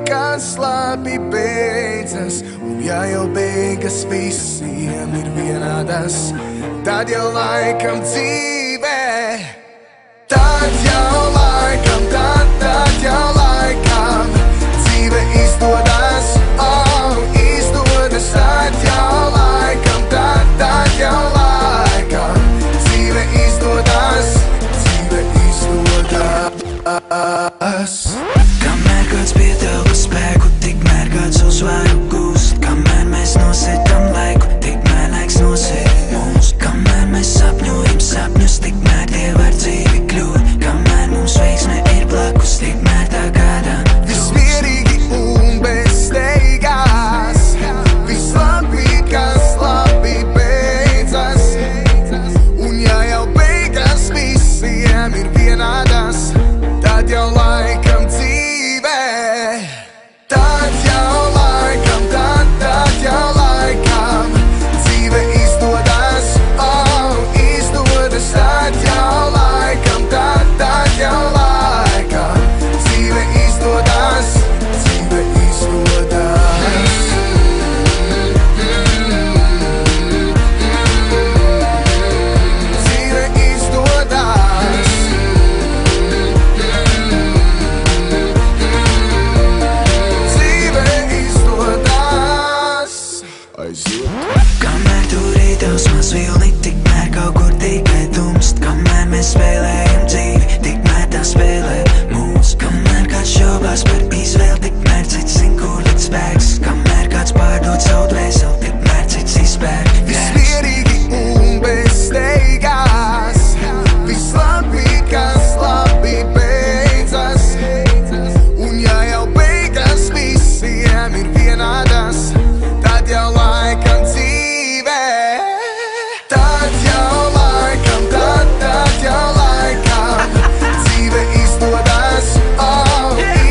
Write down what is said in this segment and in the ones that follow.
kas labi beidzas. Un ja jau beigas visiem ir vienādas, tad jau laikam dzīvē. Tad jau laikam, tad jau laikam dzīve izdodas, izdodas. Tad jau laikam, tad jau laikam dzīve izdodas, dzīve izdodas. Kamēr kāds pietelpa spēku, tikmēr kāds uzvaru gūst. Kamēr mēs nosētam laiku, tikmēr laiks nosēt mūs. Kamēr mēs sapņojam sapņus, tikmēr tie var dzīvi kļūt. Kamēr mums veiksme ir blakus, tikmēr tā kādam kļūst. Viss mierīgi un bez steigās, viss labi, kas labi beidzas. Un ja jau beigas visiem ir vienādas, tad jau laikam dzīvē. Tad jau laikam, tad jau laikam dzīve izdodas, izdodas. Tad jau laikam, tad jau laikam dzīve izdodas, dzīve izdodas. Dzīve izdodas. Kamēr tur ir tavs maz vilni, tikmēr kaut kur tikai tumst. Kamēr mēs spēlējam dzīvi, tikmēr tā spēlē mūs. Kamēr kāds šaubās par izvēli, tikmēr cits zin, kur likt spēks. Kamēr kāds pārdod savu dvēseli, tikmēr cits izpērk Viss grēks. mierīgi un bez steigās, viss labi, kas labi beidzas. Un ja jau beigas visiem ir vienādas, tad jau laikam dzīvē. Tad jau laikam, tad jau laikam dzīve izdodas,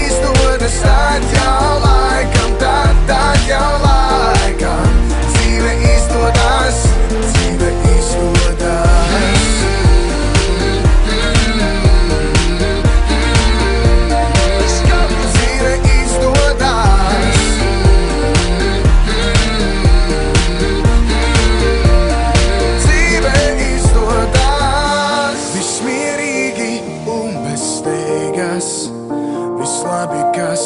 izdodas. Tad jau laikam, tad jau laikam dzīve izdodas, dzīve izdodas. Dzīve izdodas. Dzīve izdodas. Viss mierīgi un bez steigas, viss labi, kas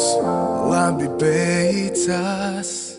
labi beidzas.